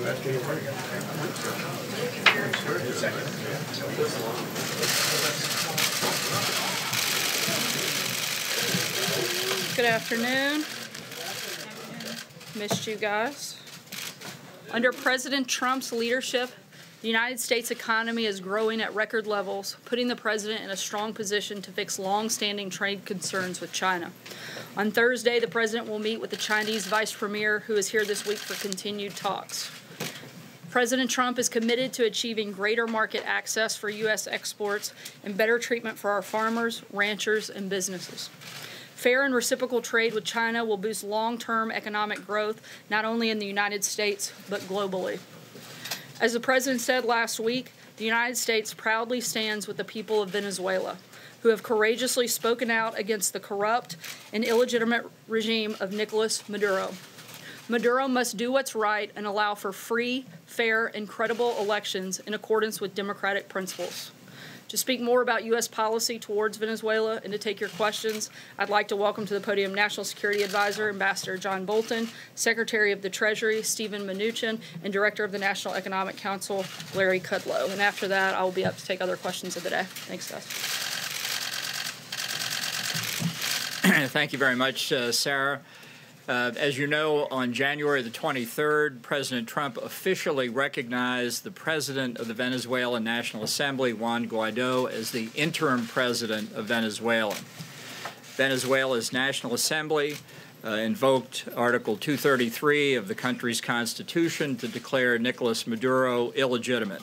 Good afternoon. Missed you guys. Under President Trump's leadership, the United States economy is growing at record levels, putting the president in a strong position to fix long-standing trade concerns with China. On Thursday, the president will meet with the Chinese vice premier, who is here this week for continued talks. President Trump is committed to achieving greater market access for U.S. exports and better treatment for our farmers, ranchers, and businesses. Fair and reciprocal trade with China will boost long-term economic growth, not only in the United States, but globally. As the president said last week, the United States proudly stands with the people of Venezuela, who have courageously spoken out against the corrupt and illegitimate regime of Nicolas Maduro. Maduro must do what's right and allow for free, fair, and credible elections in accordance with democratic principles. To speak more about U.S. policy towards Venezuela and to take your questions, I'd like to welcome to the podium National Security Advisor, Ambassador John Bolton, Secretary of the Treasury, Steven Mnuchin, and Director of the National Economic Council, Larry Kudlow. And after that, I will be up to take other questions of the day. Thanks, guys. Thank you very much, Sarah. As you know, on January the 23rd, President Trump officially recognized the president of the Venezuelan National Assembly, Juan Guaido, as the interim president of Venezuela. Venezuela's National Assembly invoked Article 233 of the country's constitution to declare Nicolas Maduro illegitimate.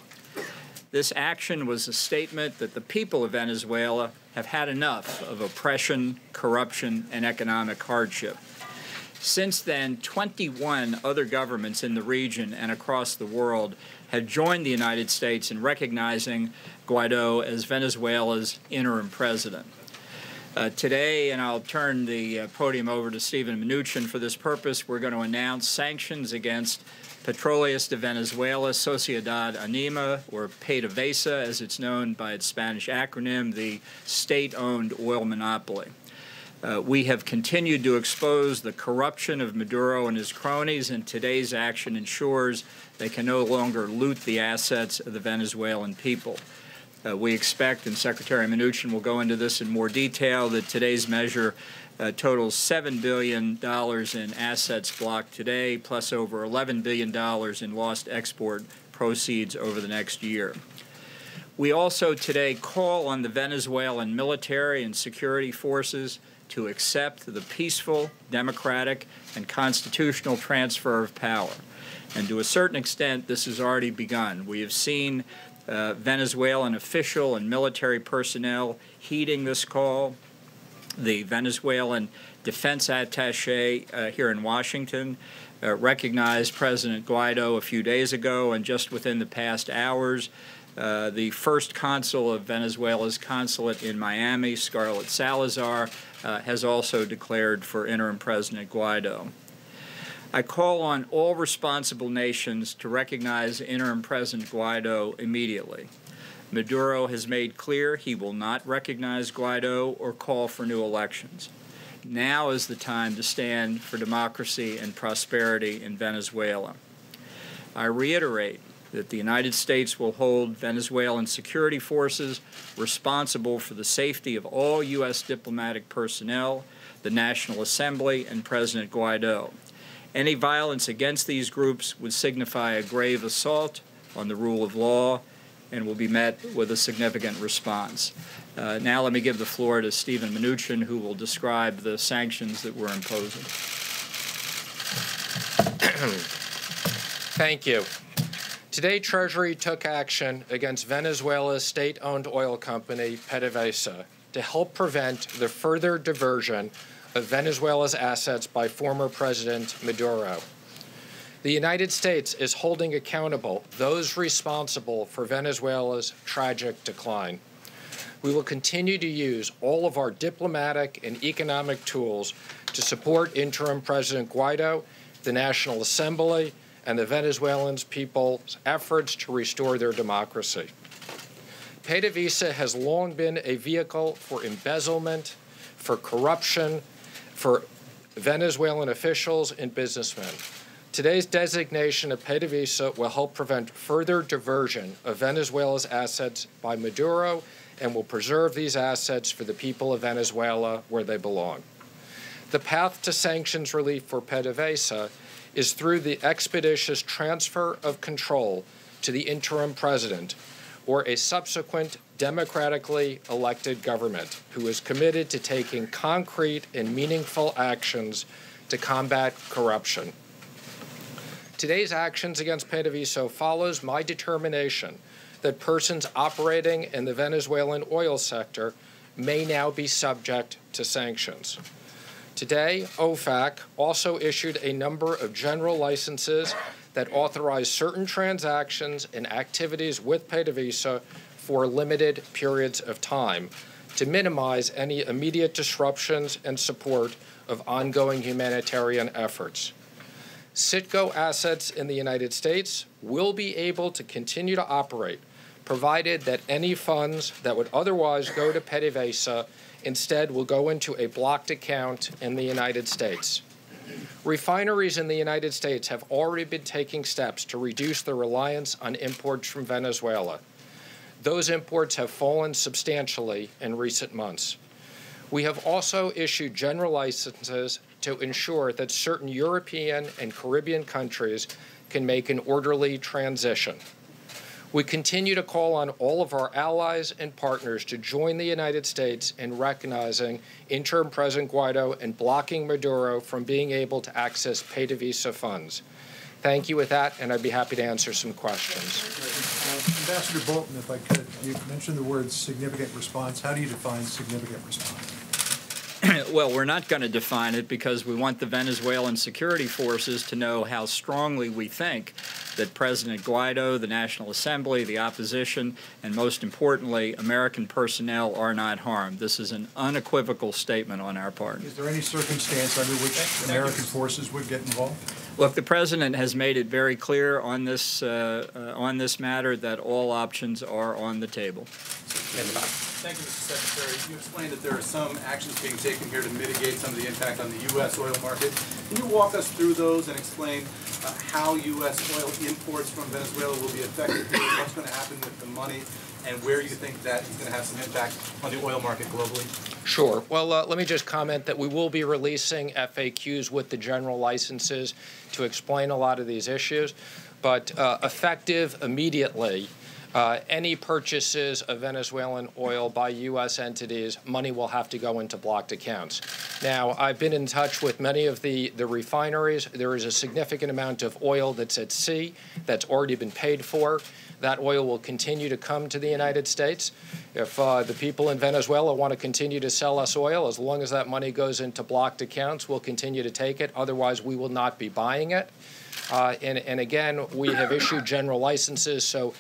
This action was a statement that the people of Venezuela have had enough of oppression, corruption, and economic hardship. Since then, 21 other governments in the region and across the world have joined the United States in recognizing Guaido as Venezuela's interim president. Today, and I'll turn the podium over to Steven Mnuchin for this purpose, we're going to announce sanctions against Petroleras de Venezuela, Sociedad Anima, or PDVSA, as it's known by its Spanish acronym, the state-owned oil monopoly. We have continued to expose the corruption of Maduro and his cronies, and today's action ensures they can no longer loot the assets of the Venezuelan people. We expect, and Secretary Mnuchin will go into this in more detail, that today's measure totals $7 billion in assets blocked today, plus over $11 billion in lost export proceeds over the next year. We also today call on the Venezuelan military and security forces to accept the peaceful, democratic, and constitutional transfer of power. And to a certain extent, this has already begun. We have seen Venezuelan official and military personnel heeding this call. The Venezuelan defense attaché here in Washington recognized President Guaido a few days ago, and just within the past hours, the first consul of Venezuela's consulate in Miami, Scarlett Salazar, has also declared for interim President Guaido. I call on all responsible nations to recognize interim President Guaido immediately. Maduro has made clear he will not recognize Guaido or call for new elections. Now is the time to stand for democracy and prosperity in Venezuela. I reiterate that the United States will hold Venezuelan security forces responsible for the safety of all U.S. diplomatic personnel, the National Assembly, and President Guaido. Any violence against these groups would signify a grave assault on the rule of law and will be met with a significant response. Now let me give the floor to Steven Mnuchin, who will describe the sanctions that we're imposing. Thank you. Today, Treasury took action against Venezuela's state-owned oil company, PDVSA, to help prevent the further diversion of Venezuela's assets by former President Maduro. The United States is holding accountable those responsible for Venezuela's tragic decline. We will continue to use all of our diplomatic and economic tools to support interim President Guaido, the National Assembly, and the Venezuelan people's efforts to restore their democracy. PDVSA has long been a vehicle for embezzlement, for corruption, for Venezuelan officials and businessmen. Today's designation of PDVSA will help prevent further diversion of Venezuela's assets by Maduro and will preserve these assets for the people of Venezuela where they belong. The path to sanctions relief for PDVSA is through the expeditious transfer of control to the interim president or a subsequent democratically elected government who is committed to taking concrete and meaningful actions to combat corruption. Today's actions against PDVSA follows my determination that persons operating in the Venezuelan oil sector may now be subject to sanctions. Today, OFAC also issued a number of general licenses that authorize certain transactions and activities with PDVSA for limited periods of time to minimize any immediate disruptions and support of ongoing humanitarian efforts. Citgo assets in the United States will be able to continue to operate, provided that any funds that would otherwise go to PDVSA instead will go into a blocked account in the United States. Refineries in the United States have already been taking steps to reduce their reliance on imports from Venezuela. Those imports have fallen substantially in recent months. We have also issued general licenses to ensure that certain European and Caribbean countries can make an orderly transition. We continue to call on all of our allies and partners to join the United States in recognizing interim President Guaido and blocking Maduro from being able to access PDVSA funds. Thank you with that, and I'd be happy to answer some questions. Ambassador Bolton, if I could, you mentioned the word significant response. How do you define significant response? Well, we're not going to define it because we want the Venezuelan security forces to know how strongly we think that President Guaido, the National Assembly, the opposition, and most importantly, American personnel are not harmed. This is an unequivocal statement on our part. Is there any circumstance under which American forces would get involved? Look, the President has made it very clear on this matter that all options are on the table. Thank you, Mr. Secretary. You explained that there are some actions being taken here to mitigate some of the impact on the U.S. oil market. Can you walk us through those and explain how U.S. oil imports from Venezuela will be affected here, what's going to happen with the money, and where you think that is going to have some impact on the oil market globally? Sure. Well, let me just comment that we will be releasing FAQs with the general licenses to explain a lot of these issues, but effective immediately, any purchases of Venezuelan oil by U.S. entities, money will have to go into blocked accounts. Now, I've been in touch with many of the refineries. There is a significant amount of oil that's at sea that's already been paid for. That oil will continue to come to the United States. If the people in Venezuela want to continue to sell us oil, as long as that money goes into blocked accounts, we'll continue to take it. Otherwise, we will not be buying it. And again, we have issued general licenses, so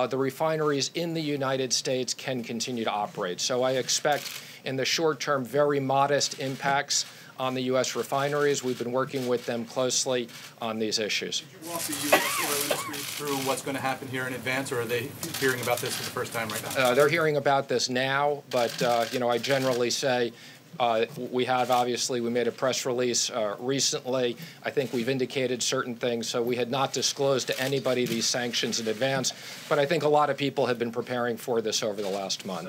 the refineries in the United States can continue to operate. So I expect in the short term very modest impacts on the U.S. refineries. We've been working with them closely on these issues. Did you walk the U.S. oil industry through what's going to happen here in advance, or are they hearing about this for the first time right now? They're hearing about this now, but I generally say we made a press release recently. I think we've indicated certain things, so we had not disclosed to anybody these sanctions in advance, but I think a lot of people have been preparing for this over the last month.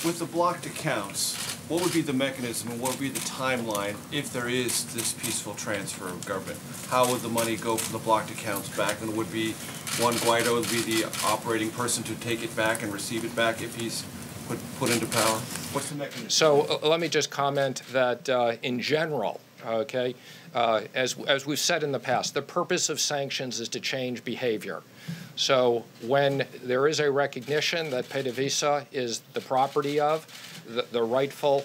With the blocked accounts, what would be the mechanism and what would be the timeline if there is this peaceful transfer of government? How would the money go from the blocked accounts back? And would be Juan Guaido would be the operating person to take it back and receive it back if he's put into power? What's the mechanism? So let me just comment that in general, okay, as we've said in the past, the purpose of sanctions is to change behavior. So when there is a recognition that PDVSA is the property of the rightful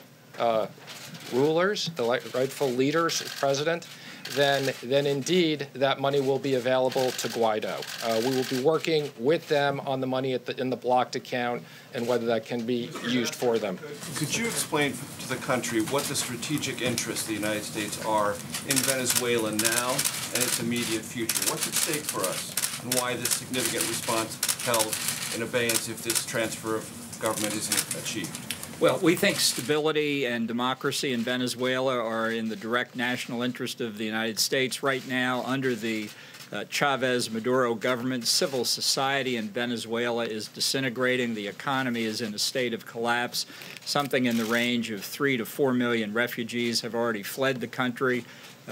rulers, the rightful leaders, president, then indeed that money will be available to Guaido. We will be working with them on the money in the blocked account and whether that can be used for them. Could you explain to the country what the strategic interests of the United States are in Venezuela now and its immediate future? What's at stake for us, and why this significant response held in abeyance if this transfer of government isn't achieved? Well, we think stability and democracy in Venezuela are in the direct national interest of the United States. Right now, under the Chavez-Maduro government, civil society in Venezuela is disintegrating. The economy is in a state of collapse. Something in the range of 3 to 4 million refugees have already fled the country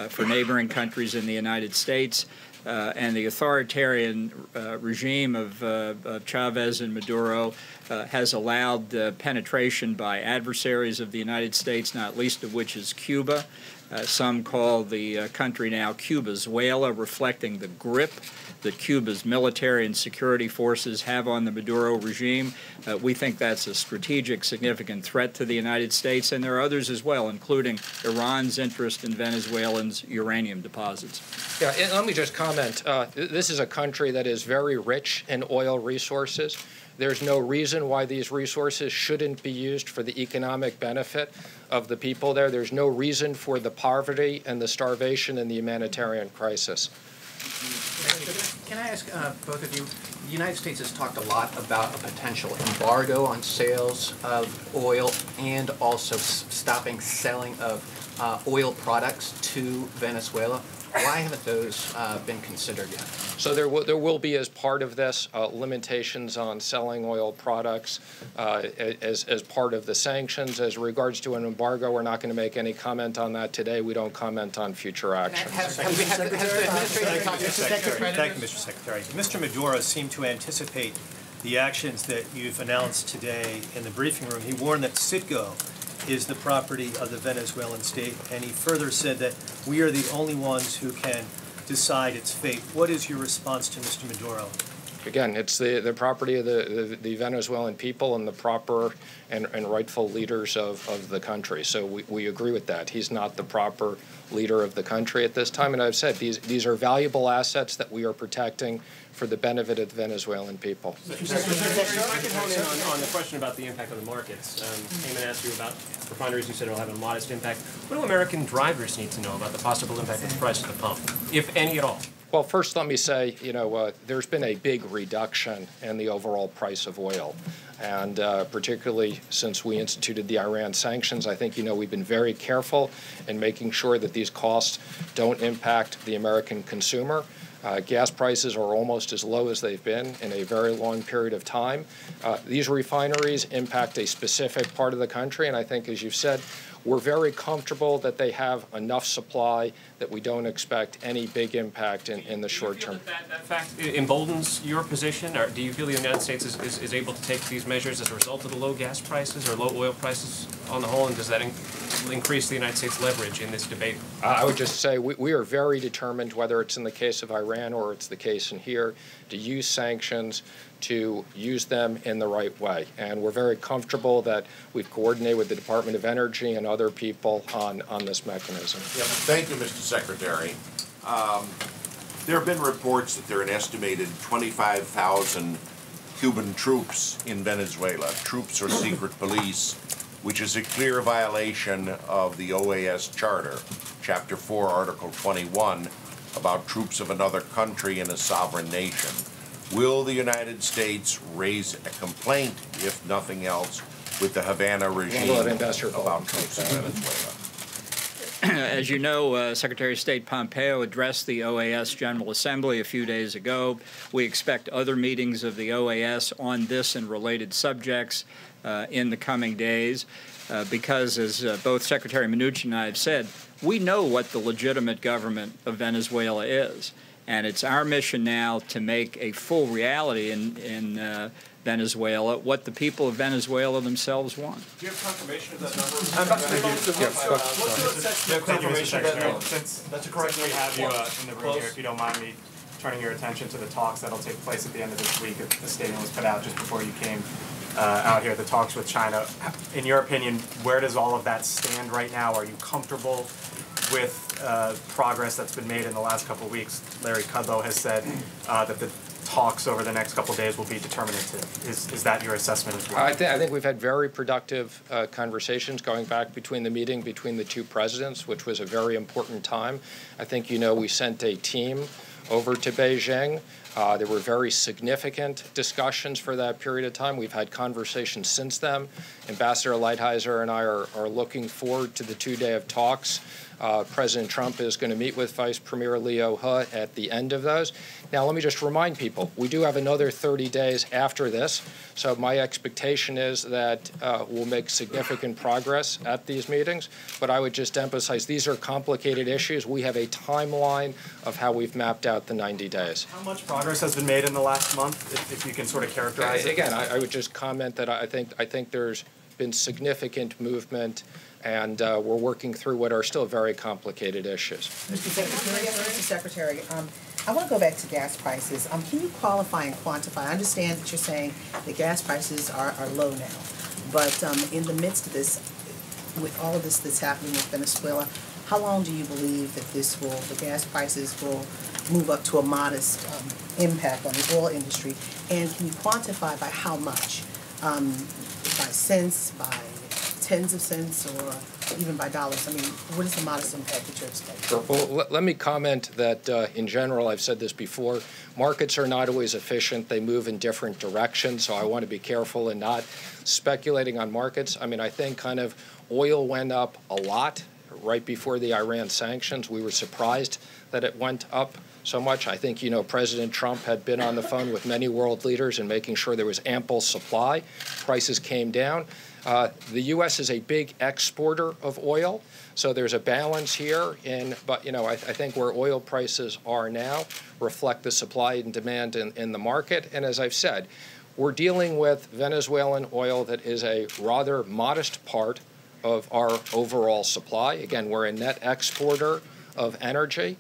for neighboring countries in the United States. And the authoritarian regime of Chavez and Maduro has allowed penetration by adversaries of the United States, not least of which is Cuba. Some call the country now Cubazuela, reflecting the grip that Cuba's military and security forces have on the Maduro regime. We think that's a strategic, significant threat to the United States, and there are others as well, including Iran's interest in Venezuelans' uranium deposits. Yeah, and let me just comment. This is a country that is very rich in oil resources. There's no reason why these resources shouldn't be used for the economic benefit of the people there. There's no reason for the poverty and the starvation and the humanitarian crisis. Can I ask both of you, the United States has talked a lot about a potential embargo on sales of oil and also stopping selling of oil products to Venezuela. Why haven't those been considered yet? So there will be, as part of this, limitations on selling oil products as part of the sanctions. As regards to an embargo, we're not going to make any comment on that today. We don't comment on future actions. Thank you, Mr. Secretary. Mr. Maduro seemed to anticipate the actions that you've announced today in the briefing room. He warned that Citgo is the property of the Venezuelan state, and he further said that we are the only ones who can decide its fate. What is your response to Mr. Maduro? Again, it's the property of the Venezuelan people and the proper and rightful leaders of the country. So we agree with that. He's not the proper leader of the country at this time. And I've said these are valuable assets that we are protecting for the benefit of the Venezuelan people. If I could hone in on the question about the impact on the markets. Heyman asked you about refineries. You said it'll have a modest impact. What do American drivers need to know about the possible impact of the price at the pump, if any at all? Well, first let me say, there's been a big reduction in the overall price of oil. And particularly since we instituted the Iran sanctions, I think, we've been very careful in making sure that these costs don't impact the American consumer. Gas prices are almost as low as they've been in a very long period of time. These refineries impact a specific part of the country, and I think, as you've said, we're very comfortable that they have enough supply that we don't expect any big impact in the short term. Do you feel that fact emboldens your position, or do you feel the United States is able to take these measures as a result of the low gas prices or low oil prices on the whole, and does that increase the United States' leverage in this debate? I would just say we are very determined, whether it's in the case of Iran or it's the case in here, to use sanctions, to use them in the right way. And we're very comfortable that we've coordinated with the Department of Energy and other people on this mechanism. Yeah, thank you, Mr. Secretary. There have been reports that there are an estimated 25,000 Cuban troops in Venezuela, troops or secret police, which is a clear violation of the OAS Charter, Chapter 4, Article 21, about troops of another country in a sovereign nation. Will the United States raise a complaint, if nothing else, with the Havana regime about troops in Venezuela? As you know, Secretary of State Pompeo addressed the OAS General Assembly a few days ago. We expect other meetings of the OAS on this and related subjects in the coming days because, as both Secretary Mnuchin and I have said, we know what the legitimate government of Venezuela is. And it's our mission now to make a full reality in Venezuela what the people of Venezuela themselves want. Do you have confirmation of that number? That's a correct way to have you in the room here, if you don't mind me turning your attention to the talks that'll take place at the end of this week. The statement was put out just before you came out here, the talks with China. In your opinion, where does all of that stand right now? Are you comfortable with progress that's been made in the last couple of weeks? Larry Kudlow has said that the talks over the next couple of days will be determinative. Is that your assessment as well? I think we've had very productive conversations going back between the meeting between the two presidents, which was a very important time. I think, we sent a team over to Beijing. There were very significant discussions for that period of time. We've had conversations since then. Ambassador Lighthizer and I are looking forward to the 2-day of talks. President Trump is going to meet with Vice Premier Liu He at the end of those. Now, let me just remind people, we do have another 30 days after this, so my expectation is that we'll make significant progress at these meetings, but I would just emphasize these are complicated issues. We have a timeline of how we've mapped out the 90 days. How much progress has been made in the last month, if you can sort of characterize it? Again, I would just comment that I think there's been significant movement, and we're working through what are still very complicated issues. Mr. Secretary, I want to go back to gas prices. Can you qualify and quantify? I understand that you're saying the gas prices are low now, but in the midst of this, with all of this that's happening with Venezuela, how long do you believe that the gas prices will move up to a modest impact on the oil industry? And can you quantify by how much? By cents, by tens of cents, or even by dollars? I mean, what is the modest impact that you're expecting? Sure. Well, let me comment that in general, I've said this before, markets are not always efficient. They move in different directions, so I want to be careful in not speculating on markets. I mean, I think kind of oil went up a lot right before the Iran sanctions. We were surprised that it went up so much. I think, President Trump had been on the phone with many world leaders and making sure there was ample supply. Prices came down. The U.S. is a big exporter of oil, so there's a balance here. But I think where oil prices are now reflect the supply and demand in the market. And as I've said, we're dealing with Venezuelan oil that is a rather modest part of our overall supply. Again, we're a net exporter of energy.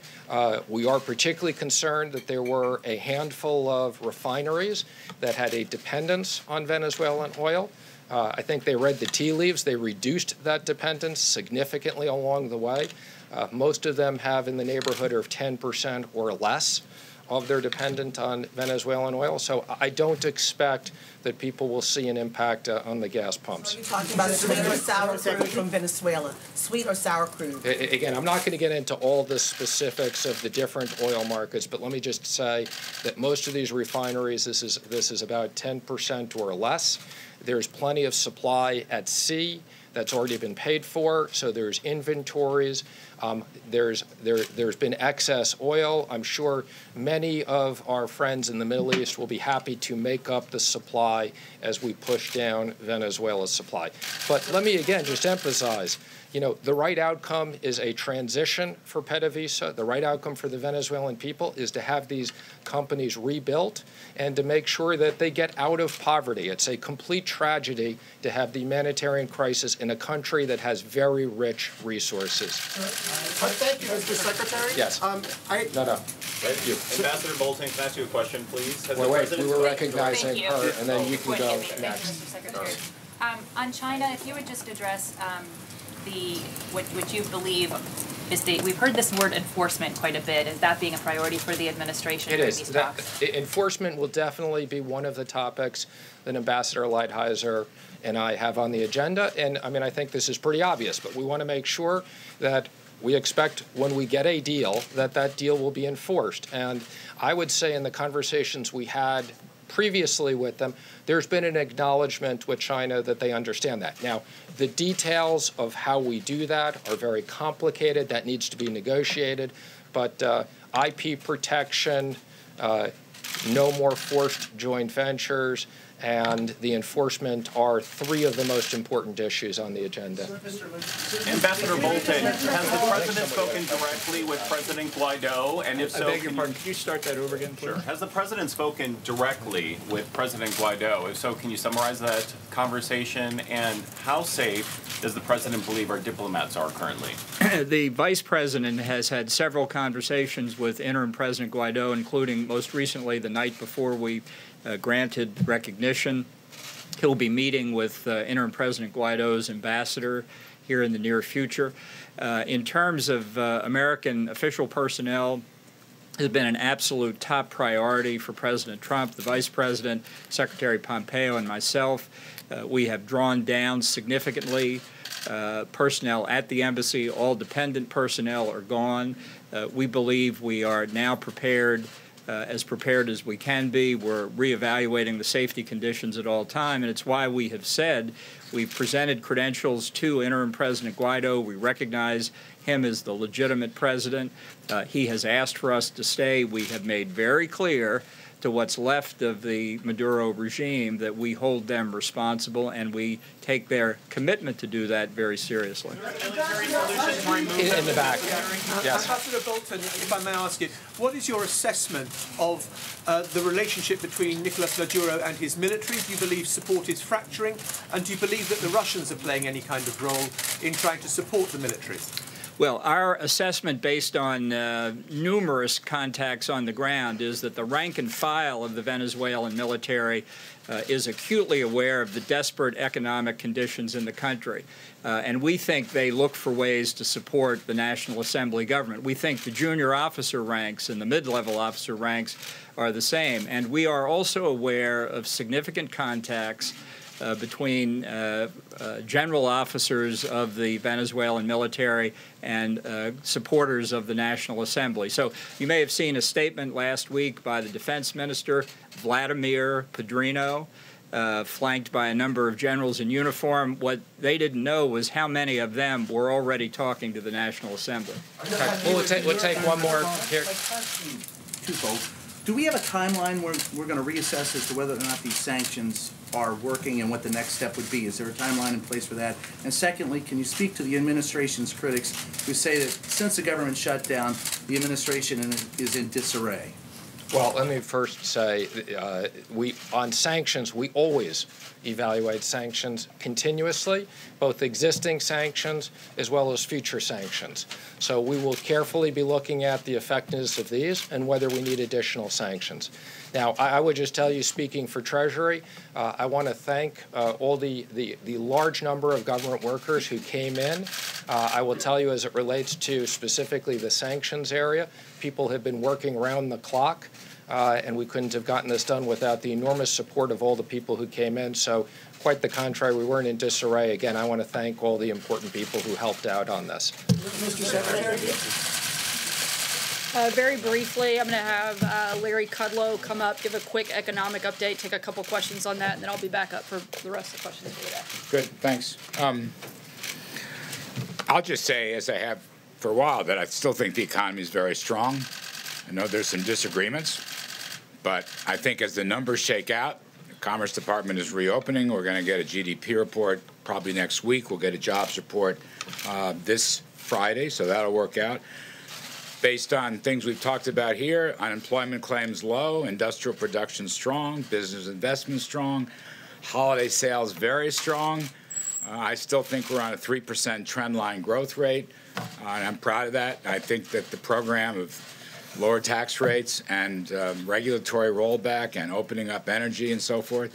We are particularly concerned that there were a handful of refineries that had a dependence on Venezuelan oil. I think they read the tea leaves. They reduced that dependence significantly along the way. Most of them have in the neighborhood of 10% or less of their dependence on Venezuelan oil. So I don't expect that people will see an impact on the gas pumps. Are you talking about sweet or sour crude from Venezuela? Sweet or sour crude? Again, I'm not going to get into all the specifics of the different oil markets, but let me just say that most of these refineries, this is about 10% or less. There's plenty of supply at sea that's already been paid for, so there's inventories. There's been excess oil. I'm sure many of our friends in the Middle East will be happy to make up the supply as we push down Venezuela's supply. But let me again just emphasize, the right outcome is a transition for PDVSA. The right outcome for the Venezuelan people is to have these companies rebuilt and to make sure that they get out of poverty. It's a complete tragedy to have the humanitarian crisis in a country that has very rich resources. Thank you, Mr. Secretary. Yes. No. Thank you. Ambassador Bolton, can I ask you a question, please? Wait, we were recognizing her, and then you can go next. Mr. Secretary. On China, if you would just address what you believe is we've heard this word enforcement quite a bit. Is that being a priority for the administration during these talks? Enforcement will definitely be one of the topics that Ambassador Lighthizer and I have on the agenda. And I think this is pretty obvious, but we want to make sure that we expect when we get a deal that deal will be enforced. And I would say in the conversations we had previously with them, there's been an acknowledgement with China that they understand that. Now, the details of how we do that are very complicated. That needs to be negotiated. But IP protection, no more forced joint ventures, and the enforcement are three of the most important issues on the agenda. Ambassador Bolton, has the President spoken directly with President Guaido? And if so, I beg your pardon, can you start that over again, please? Sure. Has the President spoken directly with President Guaido? If so, can you summarize that conversation? And how safe does the President believe our diplomats are currently? The Vice President has had several conversations with interim President Guaido, including most recently the night before we granted recognition. He'll be meeting with interim President Guaido's ambassador here in the near future. In terms of American official personnel, it has been an absolute top priority for President Trump, the Vice President, Secretary Pompeo, and myself. We have drawn down significantly personnel at the embassy. All dependent personnel are gone. We believe we are now prepared as we can be. We're reevaluating the safety conditions at all time, and it's why we have said we've presented credentials to interim President Guaido. We recognize him as the legitimate president. He has asked for us to stay. We have made very clear to what's left of the Maduro regime that we hold them responsible, and we take their commitment to do that very seriously. In the back. Yes. Ambassador Bolton, if I may ask you, what is your assessment of the relationship between Nicolas Maduro and his military? Do you believe support is fracturing? And do you believe that the Russians are playing any kind of role in trying to support the military? Well, our assessment based on numerous contacts on the ground is that the rank and file of the Venezuelan military is acutely aware of the desperate economic conditions in the country. And we think they look for ways to support the National Assembly government. We think the junior officer ranks and the mid-level officer ranks are the same. And we are also aware of significant contacts between general officers of the Venezuelan military and supporters of the National Assembly. So you may have seen a statement last week by the Defense Minister, Vladimir Padrino, flanked by a number of generals in uniform. What they didn't know was how many of them were already talking to the National Assembly. Okay. We'll take one more here. Twofold. Do we have a timeline where we're going to reassess as to whether or not these sanctions are working and what the next step would be? Is there a timeline in place for that? And secondly, can you speak to the administration's critics who say that since the government shut down, the administration is in disarray? Well, let me first say, on sanctions, we always evaluate sanctions continuously, both existing sanctions as well as future sanctions. So we will carefully be looking at the effectiveness of these and whether we need additional sanctions. Now, I would just tell you, speaking for Treasury, I want to thank all the large number of government workers who came in. I will tell you, as it relates to specifically the sanctions area, people have been working around the clock, and we couldn't have gotten this done without the enormous support of all the people who came in. So quite the contrary, we weren't in disarray. Again, I want to thank all the important people who helped out on this. Mr. Secretary? Very briefly, I'm going to have Larry Kudlow come up, give a quick economic update, take a couple questions on that, and then I'll be back up for the rest of the questions for today. Good, thanks. I'll just say, as I have for a while, that I still think the economy is very strong. I know there's some disagreements, but I think as the numbers shake out, the Commerce Department is reopening. We're going to get a GDP report probably next week. We'll get a jobs report this Friday, so that'll work out. Based on things we've talked about here, unemployment claims low, industrial production strong, business investment strong, holiday sales very strong. I still think we're on a 3% trend line growth rate, and I'm proud of that. I think that the program of lower tax rates and regulatory rollback and opening up energy and so forth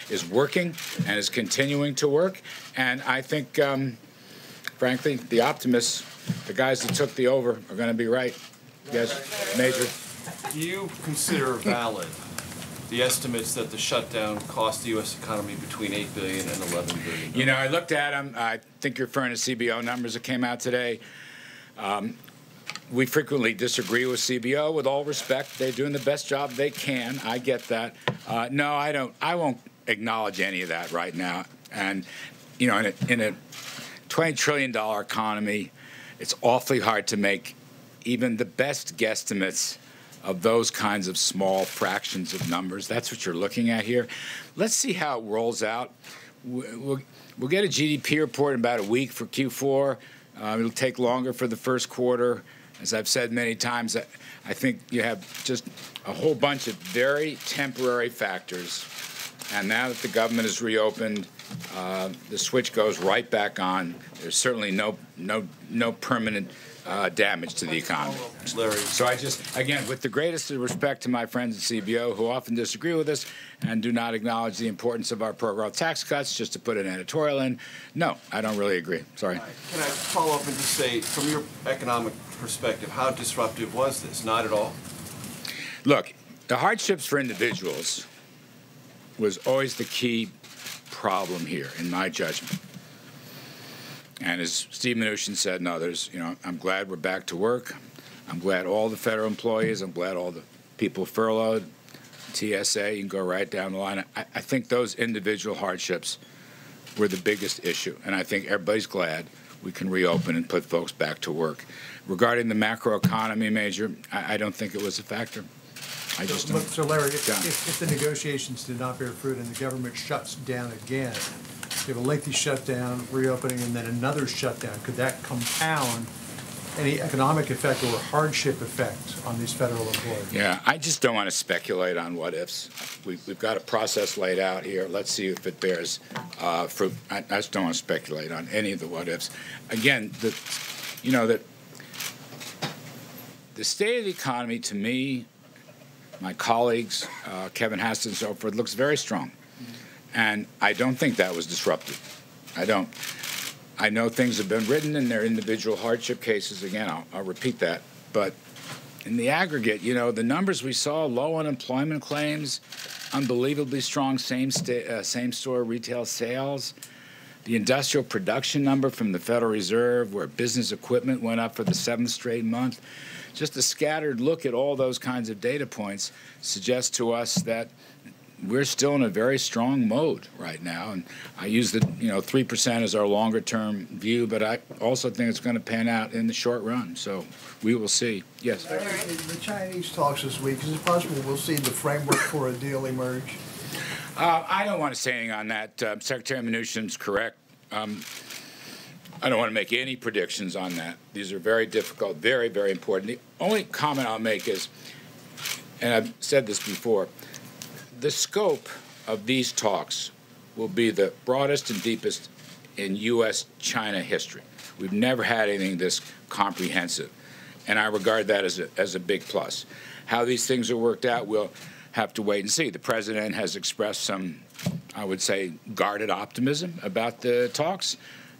is working and is continuing to work. And I think, frankly, the optimists, the guys that took the over, are going to be right. Yes, Major. Do you consider valid the estimates that the shutdown cost the U.S. economy between $8 billion and $11 billion? You know, I looked at them. I think you're referring to CBO numbers that came out today. We frequently disagree with CBO. With all respect, they're doing the best job they can. I get that. No, I don't. I won't acknowledge any of that right now. And you know, in a $20 trillion economy, it's awfully hard to make even the best guesstimates of those kinds of small fractions of numbers. That's what you're looking at here. Let's see how it rolls out. We'll get a GDP report in about a week for Q4. It'll take longer for the first quarter. As I've said many times, I think you have just a whole bunch of very temporary factors. And now that the government is reopened, the switch goes right back on. There's certainly no permanent damage to the economy. Larry. So I just, again, with the greatest respect to my friends at CBO who often disagree with us and do not acknowledge the importance of our pro-growth tax cuts, just to put an editorial in, no, I don't really agree. Sorry. Can I follow up and just say, from your economic perspective, how disruptive was this? Not at all? Look, the hardships for individuals was always the key problem here, in my judgment. And as Steve Mnuchin said and others, I'm glad we're back to work. I'm glad all the federal employees, I'm glad all the people furloughed, TSA, you can go right down the line. I think those individual hardships were the biggest issue, and I think everybody's glad we can reopen and put folks back to work. Regarding the macroeconomy, Major, I don't think it was a factor. I just don't. So Larry, if the negotiations did not bear fruit and the government shuts down again, you have a lengthy shutdown, reopening, and then another shutdown, could that compound any economic effect or hardship effect on these federal employees? Yeah, I just don't want to speculate on what ifs. We've got a process laid out here. Let's see if it bears fruit. I just don't want to speculate on any of the what ifs. Again, the state of the economy, to me, my colleagues, Kevin Hassett and so forth, looks very strong. And I don't think that was disrupted. I don't. I know things have been written in their individual hardship cases. Again, I'll repeat that. But in the aggregate, the numbers we saw, low unemployment claims, unbelievably strong same-store retail sales, the industrial production number from the Federal Reserve, where business equipment went up for the 7th straight month. Just a scattered look at all those kinds of data points suggests to us that we're still in a very strong mode right now, and I use the 3% as our longer-term view, but I also think it's going to pan out in the short run. So we will see. Yes. The Chinese talks this week, is it possible we'll see the framework for a deal emerge? I don't want to say anything on that. Secretary Mnuchin's correct. I don't want to make any predictions on that. These are very difficult, very, very important. The only comment I'll make is, and I've said this before, the scope of these talks will be the broadest and deepest in U.S.-China history. We've never had anything this comprehensive, and I regard that as a big plus. How these things are worked out, we'll have to wait and see. The president has expressed some, I would say, guarded optimism about the talks.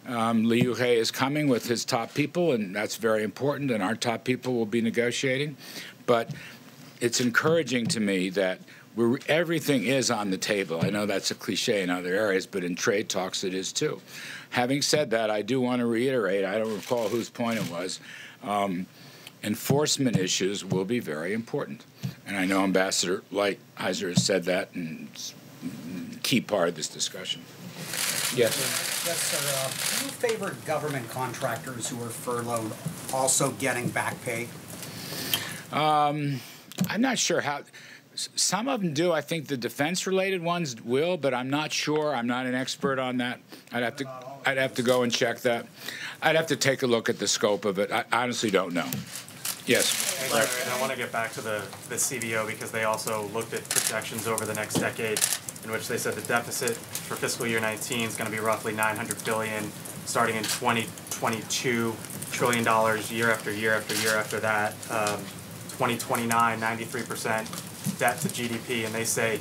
Liu He is coming with his top people, and that's very important, and our top people will be negotiating. But it's encouraging to me that everything is on the table. I know that's a cliche in other areas, but in trade talks it is too. Having said that, I do want to reiterate, I don't recall whose point it was, enforcement issues will be very important. And I know Ambassador Lighthizer has said that, and it's a key part of this discussion. Yes. Yes, sir. Do you favor government contractors who are furloughed also getting back pay? I'm not sure how. Some of them do. I think the defense-related ones will, but I'm not sure. I'm not an expert on that. I'd have to go and check that. I'd have to take a look at the scope of it. I honestly don't know. Yes. Larry, I want to get back to the CBO because they also looked at projections over the next decade, in which they said the deficit for fiscal year 19 is going to be roughly $900 billion, starting in 2022, $1 trillion year after year after year after that. 2029, 93% debt to GDP, and they say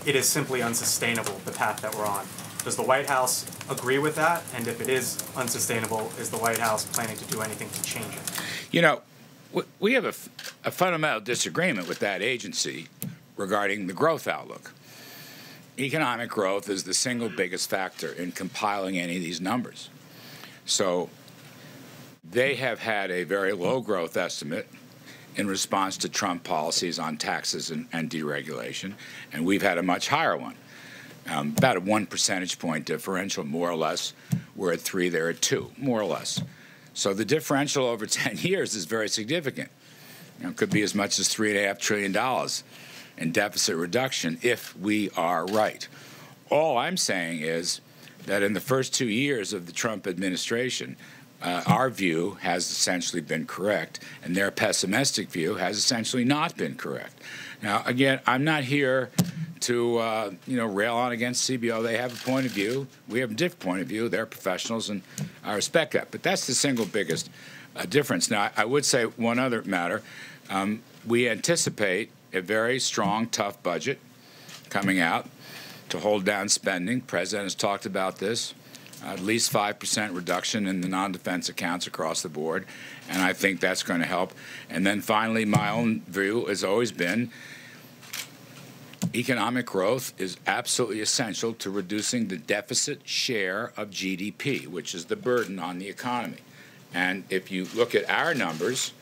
it is simply unsustainable, the path that we're on. Does the White House agree with that? And if it is unsustainable, is the White House planning to do anything to change it? We have a fundamental disagreement with that agency regarding the growth outlook. Economic growth is the single biggest factor in compiling any of these numbers. So they have had a very low growth estimate in response to Trump policies on taxes and deregulation, and we've had a much higher one, about a 1 percentage point differential, more or less. We're at 3, they're at 2, more or less. So the differential over 10 years is very significant. It could be as much as $3.5 trillion in deficit reduction if we are right. All I'm saying is that in the first 2 years of the Trump administration, our view has essentially been correct, and their pessimistic view has essentially not been correct. Now, again, I'm not here to rail on against CBO. They have a point of view. We have a different point of view. They're professionals, and I respect that. But that's the single biggest difference. Now, I would say one other matter. We anticipate a very strong, tough budget coming out to hold down spending. The president has talked about this. At least 5% reduction in the non-defense accounts across the board, and I think that's going to help. And then finally, my own view has always been economic growth is absolutely essential to reducing the deficit share of GDP, which is the burden on the economy. And if you look at our numbers,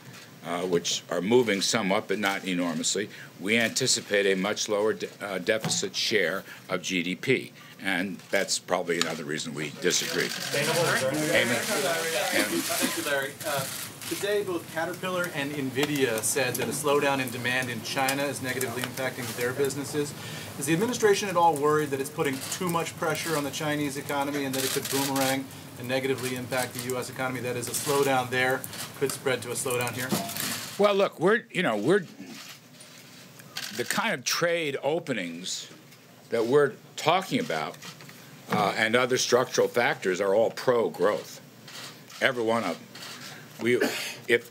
which are moving somewhat but not enormously, we anticipate a much lower deficit share of GDP. And that's probably another reason we disagree. Thank you, Larry. Today, both Caterpillar and NVIDIA said that a slowdown in demand in China is negatively impacting their businesses. Is the administration at all worried that it's putting too much pressure on the Chinese economy and that it could boomerang and negatively impact the U.S. economy? That is, a slowdown there could spread to a slowdown here? Well, look, we're the kind of trade openings that we're talking about and other structural factors are all pro-growth. Every one of them. If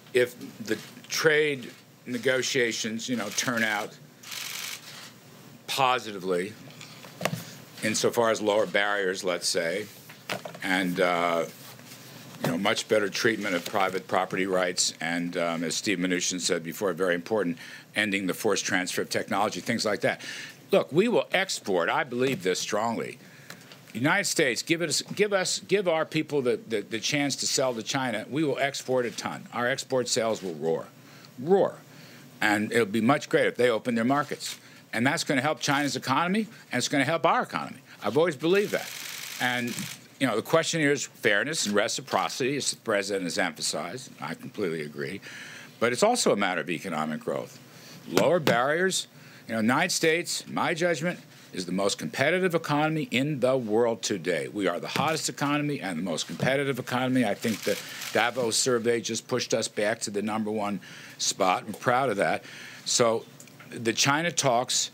the trade negotiations, turn out positively, insofar as lower barriers, let's say, and much better treatment of private property rights, and as Steve Mnuchin said before, very important, ending the forced transfer of technology, things like that. Look, we will export. I believe this strongly. United States, give our people the chance to sell to China. We will export a ton. Our export sales will roar, and it'll be much greater if they open their markets. And that's going to help China's economy, and it's going to help our economy. I've always believed that. And the question here is fairness and reciprocity, as the president has emphasized. I completely agree, but it's also a matter of economic growth, lower barriers. United States, in my judgment, is the most competitive economy in the world today. We are the hottest economy and the most competitive economy. I think the Davos survey just pushed us back to the #1 spot. We're proud of that. So the China talks,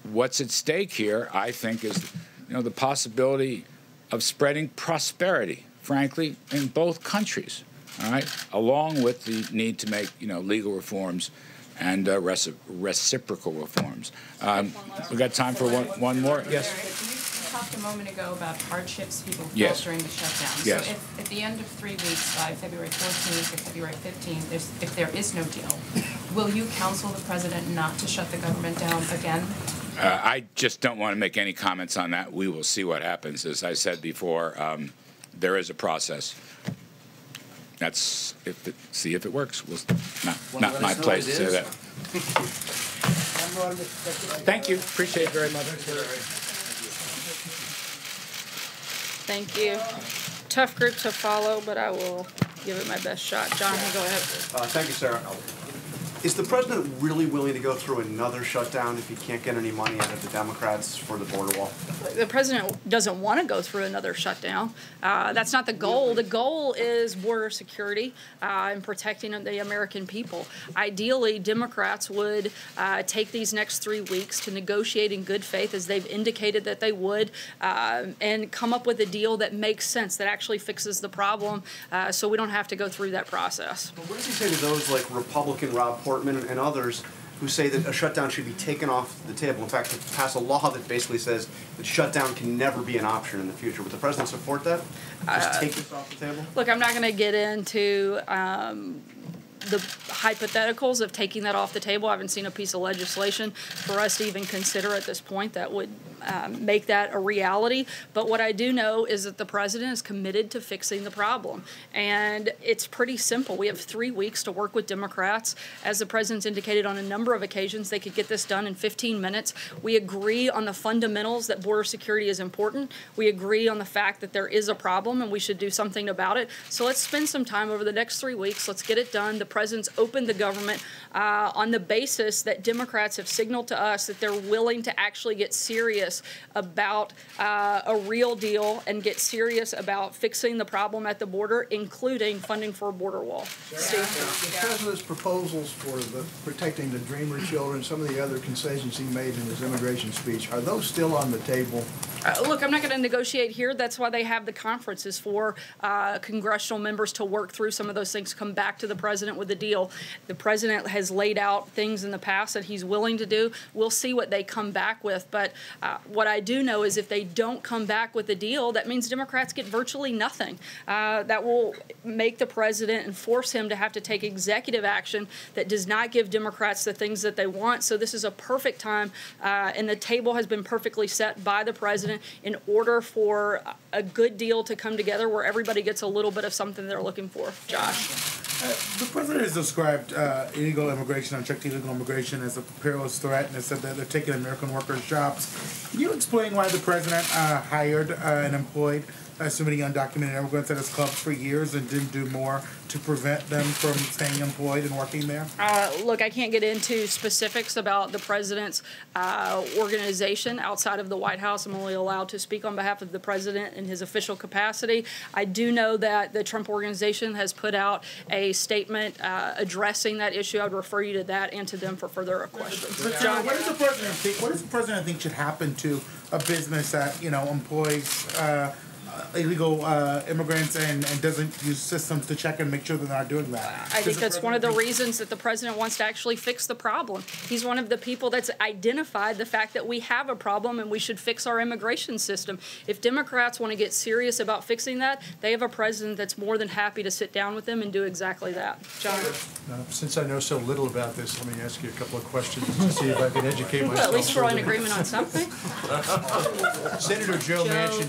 what's at stake here, I think, is the possibility of spreading prosperity, frankly, in both countries, all right, along with the need to make legal reforms and reciprocal reforms. We got time for one more? Yes? You talked a moment ago about hardships people felt Yes. during the shutdown. Yes. So if at the end of 3 weeks, by February 14th or February 15th, if there is no deal, will you counsel the president not to shut the government down again? I just don't want to make any comments on that. We will see what happens. As I said before, there is a process. That's see if it works. Not my place to say that. Thank you. Appreciate it very much. Thank you. Tough group to follow, but I will give it my best shot. John, go ahead. Thank you, Sarah. Is the president really willing to go through another shutdown if he can't get any money out of the Democrats for the border wall? The president doesn't want to go through another shutdown. That's not the goal. The goal is border security and protecting the American people. Ideally, Democrats would take these next 3 weeks to negotiate in good faith, as they've indicated that they would, and come up with a deal that makes sense, that actually fixes the problem, so we don't have to go through that process. Well, what does he say to those like Republican Rob Portman and others who say that a shutdown should be taken off the table? In fact, to pass a law that basically says that shutdown can never be an option in the future. Would the president support that? Just take this off the table? Look, I'm not going to get into the hypotheticals of taking that off the table. I haven't seen a piece of legislation for us to even consider at this point that would make that a reality. But what I do know is that the president is committed to fixing the problem. And it's pretty simple. We have 3 weeks to work with Democrats. As the president's indicated on a number of occasions, they could get this done in 15 minutes. We agree on the fundamentals that border security is important. We agree on the fact that there is a problem and we should do something about it. So let's spend some time over the next 3 weeks. Let's get it done. The president's opened the government on the basis that Democrats have signaled to us that they're willing to actually get serious about a real deal and get serious about fixing the problem at the border, including funding for a border wall. Steve? The president's proposals for protecting the Dreamer children, some of the other concessions he made in his immigration speech, are those still on the table? Look, I'm not going to negotiate here. That's why they have the conferences for congressional members to work through some of those things, come back to the president with a deal. The president has laid out things in the past that he's willing to do. We'll see what they come back with. But what I do know is if they don't come back with a deal, that means Democrats get virtually nothing. That will make the president and force him to have to take executive action that does not give Democrats the things that they want. So this is a perfect time, and the table has been perfectly set by the president in order for a good deal to come together where everybody gets a little bit of something they're looking for. Josh. The president has described illegal immigration, unchecked illegal immigration, as a perilous threat, and has said that they're taking American workers' jobs. Can you explain why the president hired and employed so many undocumented immigrants at his clubs for years and didn't do more to prevent them from staying employed and working there? Look, I can't get into specifics about the president's organization outside of the White House. I'm only allowed to speak on behalf of the president in his official capacity. I do know that the Trump organization has put out a statement addressing that issue. I would refer you to that and to them for further questions. John, what does the president think? What does the president think should happen to a business that employs illegal immigrants and doesn't use systems to check and make sure they're not doing that? I think that's one of the reasons that the president wants to actually fix the problem. He's one of the people that's identified the fact that we have a problem and we should fix our immigration system. If Democrats want to get serious about fixing that, they have a president that's more than happy to sit down with them and do exactly that. John? Since I know so little about this, let me ask you a couple of questions to see if I can educate myself. Well, at least we're in further. agreement on something. Senator Joe Manchin.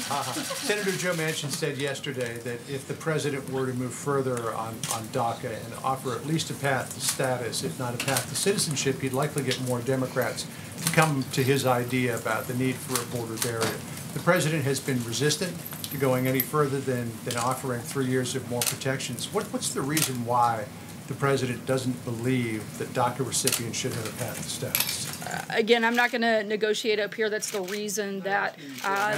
Senator Joe Manchin said yesterday that if the president were to move further on DACA and offer at least a path to status, if not a path to citizenship, he'd likely get more Democrats to come to his idea about the need for a border barrier. The president has been resistant to going any further than offering 3 years of more protections. What's the reason why the president doesn't believe that DACA recipients should have a path to status? Again, I'm not going to negotiate up here. That's the reason that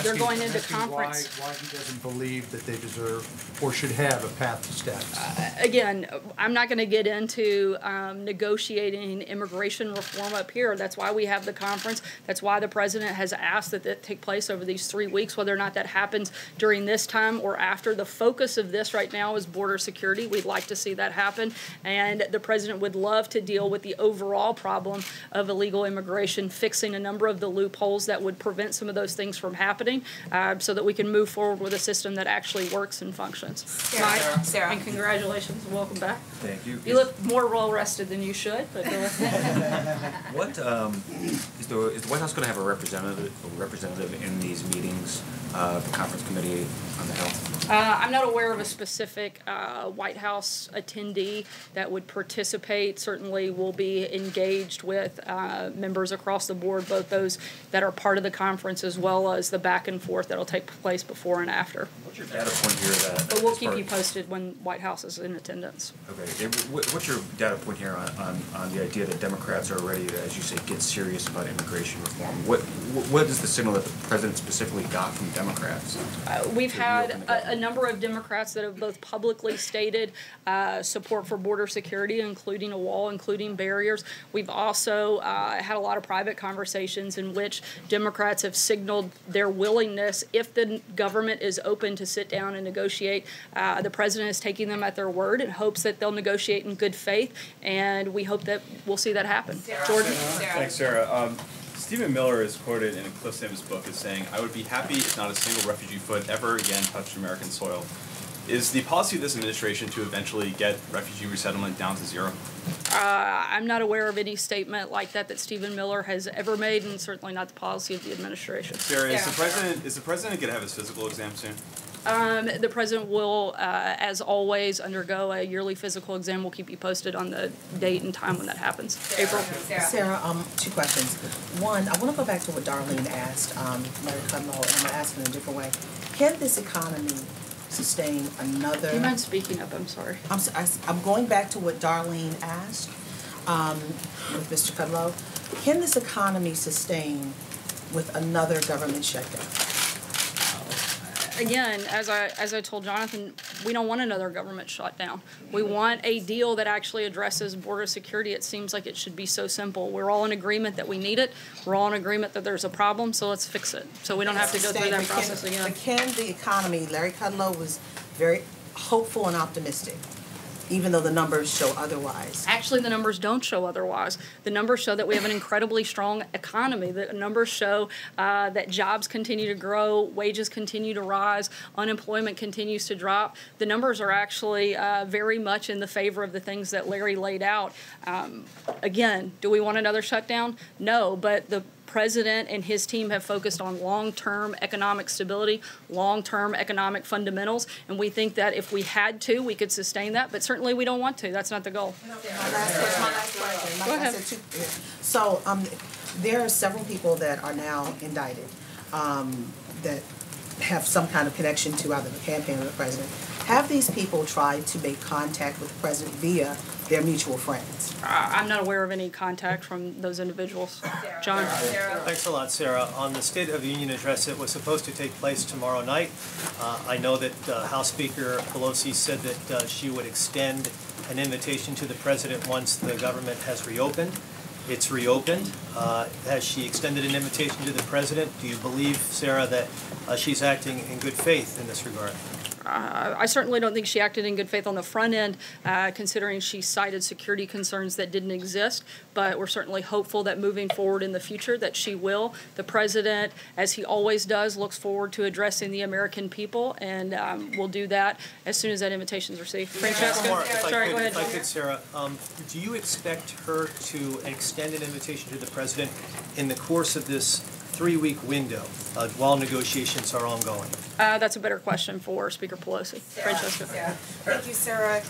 they're going into conference. Why he doesn't believe that they deserve or should have a path to status? Again, I'm not going to get into negotiating immigration reform up here. That's why we have the conference. That's why the president has asked that that take place over these 3 weeks, whether or not that happens during this time or after. The focus of this right now is border security. We'd like to see that happen. And the president would love to deal with the overall problem of illegal immigration, fixing a number of the loopholes that would prevent some of those things from happening so that we can move forward with a system that actually works and functions. Sarah. And congratulations. Welcome back. Thank you. You look more well-rested than you should, but go ahead. What is the White House going to have a representative in these meetings, the conference committee on the health? I'm not aware of a specific White House attendee that would participate. Certainly will be engaged with members across the board, both those that are part of the conference as well as the back and forth that will take place before and after. What's your data point here? But we'll keep you posted when White House is in attendance. Okay. What's your data point here on the idea that Democrats are ready to, as you say, get serious about immigration reform? What is the signal that the president specifically got from Democrats? We've had a number of Democrats that have both publicly stated support for border security, including a wall, including barriers. We've also had a lot of private conversations in which Democrats have signaled their willingness, if the government is open to sit down and negotiate. The president is taking them at their word and hopes that they'll negotiate in good faith, and we hope that we'll see that happen. Jordan? Thanks, Sarah. Stephen Miller is quoted in a Cliff Sims book as saying, "I would be happy if not a single refugee foot ever again touched American soil." Is the policy of this administration to eventually get refugee resettlement down to zero? I'm not aware of any statement like that Stephen Miller has ever made, and certainly not the policy of the administration. Sarah, is the president going to have his physical exam soon? The president will, as always, undergo a yearly physical exam. We'll keep you posted on the date and time when that happens. April? Sarah, 2 questions. One, I want to go back to what Darlene asked, Larry Kudlow, and I'm going to ask it in a different way. Can this economy sustain another... Do you mind speaking up? I'm sorry. I'm going back to what Darlene asked with Mr. Kudlow. Can this economy sustain with another government shutdown? Again, as I told Jonathan, we don't want another government shutdown. We want a deal that actually addresses border security. It seems like it should be so simple. We're all in agreement that we need it. We're all in agreement that there's a problem, so let's fix it. So we don't have to go through that process again. But can the economy, Larry Kudlow was very hopeful and optimistic, even though the numbers show otherwise. Actually, the numbers don't show otherwise. The numbers show that we have an incredibly strong economy. The numbers show that jobs continue to grow, wages continue to rise, unemployment continues to drop. The numbers are actually very much in the favor of the things that Larry laid out. Again, do we want another shutdown? No, but the President and his team have focused on long-term economic stability, long-term economic fundamentals, and we think that if we had to, we could sustain that, but certainly we don't want to. That's not the goal. My last question. Go ahead. So there are several people that are now indicted that have some kind of connection to either the campaign or the president. Have these people tried to make contact with the president via their mutual friends? I'm not aware of any contact from those individuals. John? Thanks a lot, Sarah. On the State of the Union address that was supposed to take place tomorrow night, I know that House Speaker Pelosi said that she would extend an invitation to the president once the government has reopened. It's reopened. Has she extended an invitation to the president? Do you believe, Sarah, that she's acting in good faith in this regard? I certainly don't think she acted in good faith on the front end, considering she cited security concerns that didn't exist, but we're certainly hopeful that moving forward in the future that she will. The president, as he always does, looks forward to addressing the American people, and we'll do that as soon as that invitation is received. Francesca? Sorry, go ahead. If I could, Sarah, do you expect her to extend an invitation to the president in the course of this 3-week window while negotiations are ongoing? That's a better question for Speaker Pelosi. Francesca. Thank you, Sarah.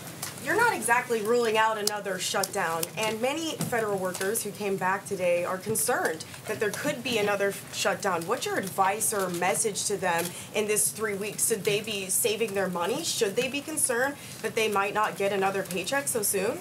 You're not exactly ruling out another shutdown, and many federal workers who came back today are concerned that there could be another shutdown. What's your advice or message to them in this 3 weeks? Should they be saving their money? Should they be concerned that they might not get another paycheck so soon?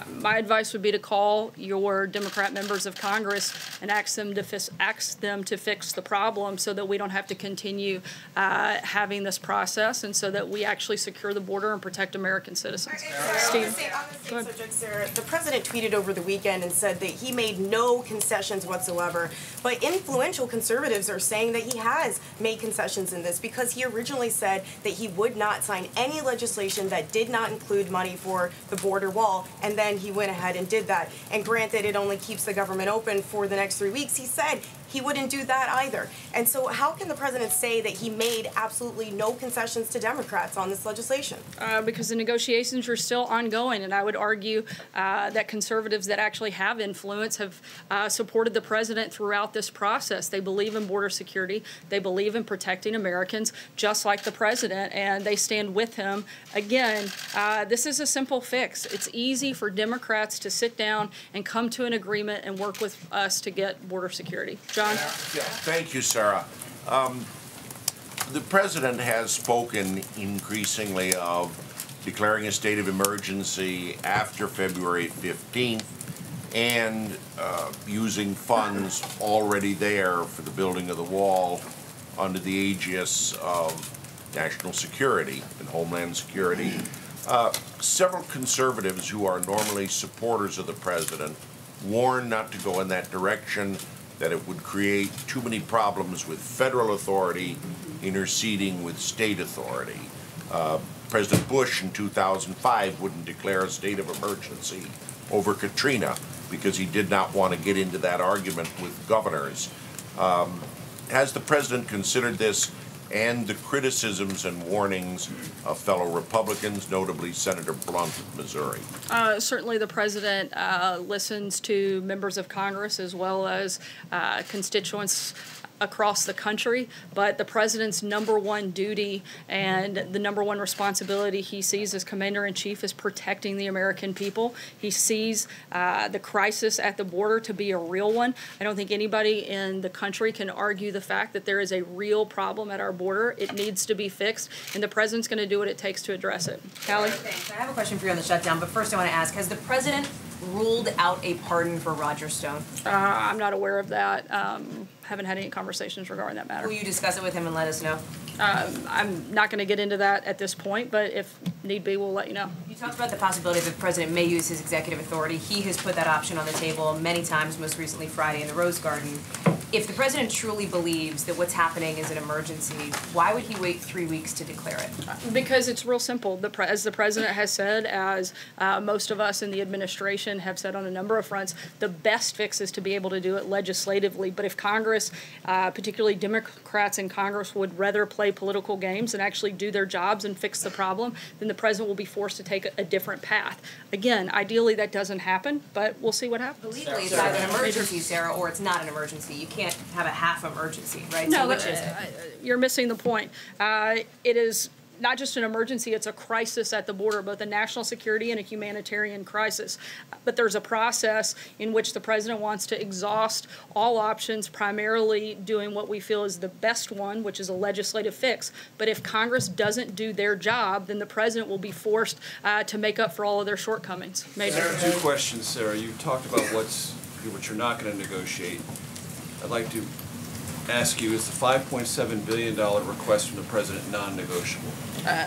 My advice would be to call your Democrat members of Congress and ask them to fix the problem so that we don't have to continue having this process and so that we actually secure the border and protect American citizens. Steve? On the same subject, Sarah, the president tweeted over the weekend and said that he made no concessions whatsoever, but influential conservatives are saying that he has made concessions in this because he originally said that he would not sign any legislation that did not include money for the border wall, and then he went ahead and did that. And granted, it only keeps the government open for the next 3 weeks. He said he wouldn't do that either. And so how can the president say that he made absolutely no concessions to Democrats on this legislation? Because the negotiations are still ongoing, and I would argue that conservatives that actually have influence have supported the president throughout this process. They believe in border security. They believe in protecting Americans, just like the president, and they stand with him. Again, this is a simple fix. It's easy for Democrats to sit down and come to an agreement and work with us to get border security. John? Yeah, thank you, Sarah. The president has spoken increasingly of declaring a state of emergency after February 15th and using funds already there for the building of the wall under the aegis of national security and homeland security. Several conservatives who are normally supporters of the president warn not to go in that direction, that it would create too many problems with federal authority interceding with state authority. President Bush in 2005 wouldn't declare a state of emergency over Katrina because he did not want to get into that argument with governors. Has the president considered this and the criticisms and warnings of fellow Republicans, notably Senator Blunt of Missouri? Certainly the president listens to members of Congress as well as constituents across the country, but the president's #1 duty and the #1 responsibility he sees as commander-in-chief is protecting the American people. He sees the crisis at the border to be a real one. I don't think anybody in the country can argue the fact that there is a real problem at our border. It needs to be fixed, and the president's going to do what it takes to address it. Callie? Thanks. I have a question for you on the shutdown, but first I want to ask, has the president ruled out a pardon for Roger Stone? I'm not aware of that. Haven't had any conversations regarding that matter. Will you discuss it with him and let us know? I'm not going to get into that at this point, but if need be, we'll let you know. You talked about the possibility that the president may use his executive authority. He has put that option on the table many times, most recently Friday in the Rose Garden. If the president truly believes that what's happening is an emergency, why would he wait 3 weeks to declare it? Because it's real simple. As the president has said, as most of us in the administration have said on a number of fronts, the best fix is to be able to do it legislatively. But if Congress, particularly Democrats in Congress, would rather play political games and actually do their jobs and fix the problem, then the president will be forced to take a different path. Again, ideally that doesn't happen, but we'll see what happens. Legally, it's either an emergency, Sarah, or it's not an emergency. You can't have a half emergency, right? No, so which is it? You're missing the point. It is not just an emergency, it's a crisis at the border, both a national security and a humanitarian crisis. But there's a process in which the president wants to exhaust all options, primarily doing what we feel is the best one, which is a legislative fix. But if Congress doesn't do their job, then the president will be forced to make up for all of their shortcomings. Major. Two questions, Sarah. You talked about what you're not going to negotiate. I'd like to ask you, is the $5.7 billion request from the president non-negotiable?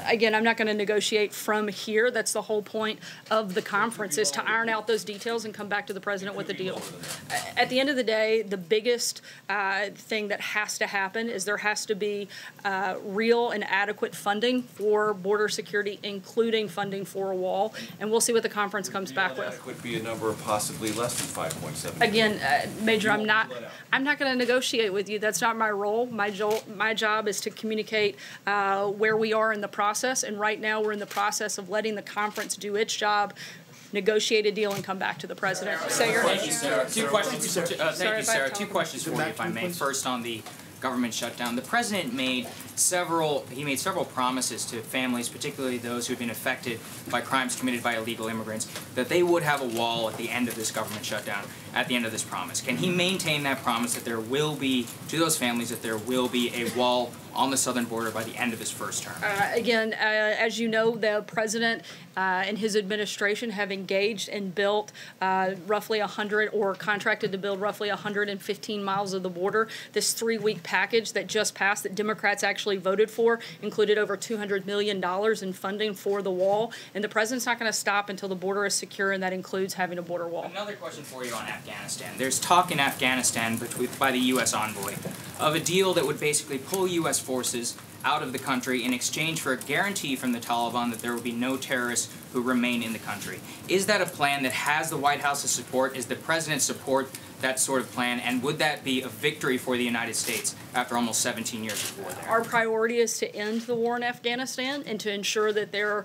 Again, I'm not going to negotiate from here. That's the whole point of the conference, is to iron out those details and come back to the president with a deal. At the end of the day, the biggest thing that has to happen is there has to be real and adequate funding for border security, including funding for a wall, and we'll see what the conference comes back with. Would be a number of possibly less than 5.7. Again, Major, I'm not going to negotiate with you. That's not my role. My job is to communicate where we are in the process, and right now we're in the process of letting the conference do its job, negotiate a deal, and come back to the president. Thank you, Sarah. Two questions. Thank you, Sarah. Two questions for you, if I may. First, on the government shutdown, the president made several promises to families, particularly those who have been affected by crimes committed by illegal immigrants, that they would have a wall at the end of this government shutdown, at the end of this promise. Can he maintain that promise that there will be, to those families, that there will be a wall on the southern border by the end of his first term? Again, as you know, the president and his administration have engaged and built roughly 100, or contracted to build roughly 115 miles of the border. This 3-week package that just passed, that Democrats actually voted for, included over $200 million in funding for the wall. And the president's not going to stop until the border is secure, and that includes having a border wall. Another question for you on Afghanistan. There's talk in Afghanistan by the U.S. envoy of a deal that would basically pull U.S. forces out of the country in exchange for a guarantee from the Taliban that there will be no terrorists who remain in the country. Is that a plan that has the White House's support? Is the president support that sort of plan? And would that be a victory for the United States after almost 17 years of war there? Our priority is to end the war in Afghanistan and to ensure that there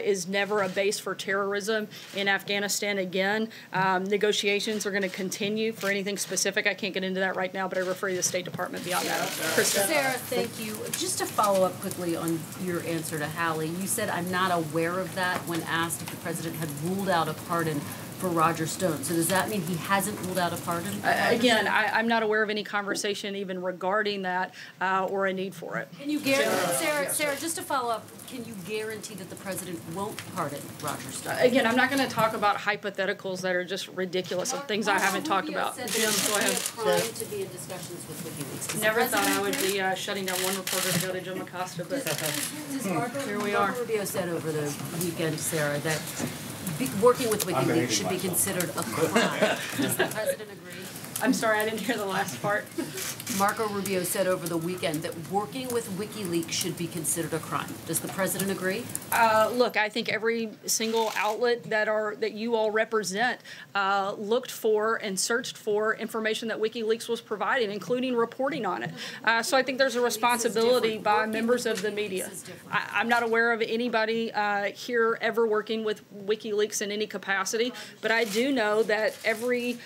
is never a base for terrorism in Afghanistan again. Negotiations are going to continue. For anything specific, I can't get into that right now, but I refer you to the State Department beyond that. Kristen. Sarah, thank you. Just to follow up quickly on your answer to Hallie, you said, I'm not aware of that, when asked if the president had ruled out a pardon for Roger Stone. So does that mean he hasn't ruled out a pardon? Again, I'm not aware of any conversation even regarding that or a need for it. Can you guarantee, Sarah, just to follow up, can you guarantee that the president won't pardon Roger Stone? Again, I'm not going to talk about hypotheticals that are just ridiculous of things I haven't talked about. Jim, go ahead. To be in discussions with WikiLeaks. Never thought I would be shutting down one reporter to go to Jim Acosta, but here we are. Marco Rubio said over the weekend, Sarah, that working with WikiLeaks should be considered a crime. Does the president agree? I'm sorry, I didn't hear the last part. Marco Rubio said over the weekend that working with WikiLeaks should be considered a crime. Does the president agree? Look, I think every single outlet that you all represent looked for and searched for information that WikiLeaks was providing, including reporting on it. So I think there's a responsibility by members of the media. I'm not aware of anybody here ever working with WikiLeaks in any capacity, but I do know that every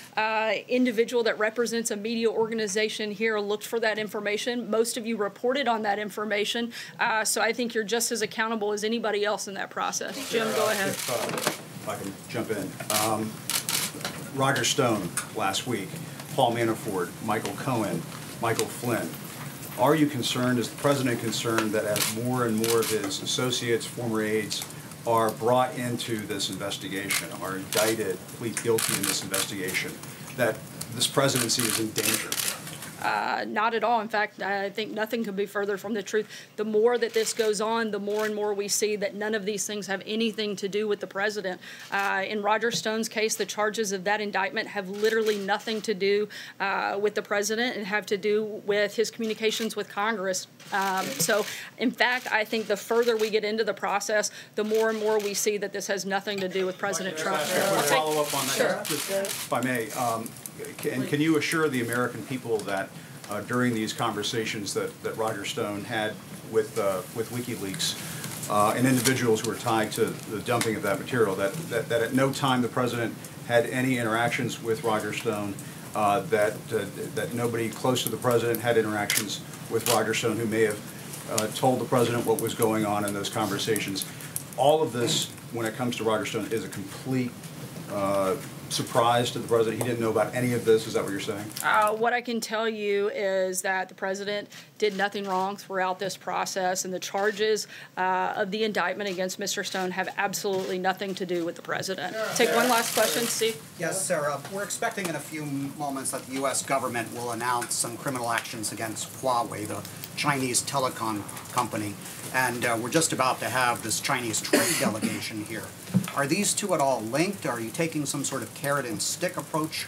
individual that represents a media organization here looked for that information. Most of you reported on that information, so I think you're just as accountable as anybody else in that process. Jim, go ahead. If I can jump in. Roger Stone last week, Paul Manafort, Michael Cohen, Michael Flynn. Are you concerned, is the president concerned, that as more and more of his associates, former aides, are brought into this investigation, are indicted, plead guilty in this investigation, that this presidency is in danger? Not at all. In fact, I think nothing could be further from the truth. The more that this goes on, the more and more we see that none of these things have anything to do with the president. In Roger Stone's case, the charges of that indictment have literally nothing to do with the president and have to do with his communications with Congress. So, in fact, I think the further we get into the process, the more and more we see that this has nothing to do with President Trump. Follow up on that. Sure. If I may, can you assure the American people that during these conversations that Roger Stone had with WikiLeaks and individuals who were tied to the dumping of that material, that at no time the president had any interactions with Roger Stone, that nobody close to the president had interactions with Roger Stone who may have told the president what was going on in those conversations? All of this, when it comes to Roger Stone, is a complete surprise to the president. He didn't know about any of this. Is that what you're saying? What I can tell you is that the president did nothing wrong throughout this process, and the charges of the indictment against Mr. Stone have absolutely nothing to do with the president. Take one last question, Steve. Yes, Sarah. We're expecting in a few moments that the U.S. government will announce some criminal actions against Huawei, the Chinese telecom company, and we're just about to have this Chinese trade delegation here. Are these two at all linked? Are you taking some sort of carrot and stick approach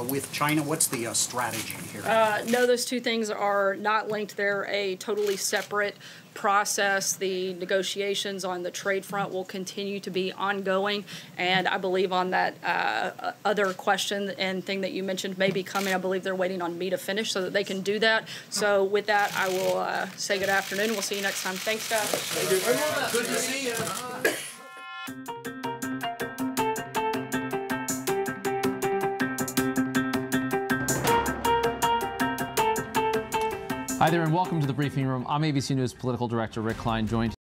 with China? What's the strategy here? No, those two things are not linked. They're a totally separate process. The negotiations on the trade front will continue to be ongoing, and I believe on that other question and thing that you mentioned may be coming, I believe they're waiting on me to finish so that they can do that. So with that, I will say good afternoon. We'll see you next time. Thanks, guys. Good to see you. Hi there and welcome to the Briefing Room. I'm ABC News Political Director Rick Klein, joined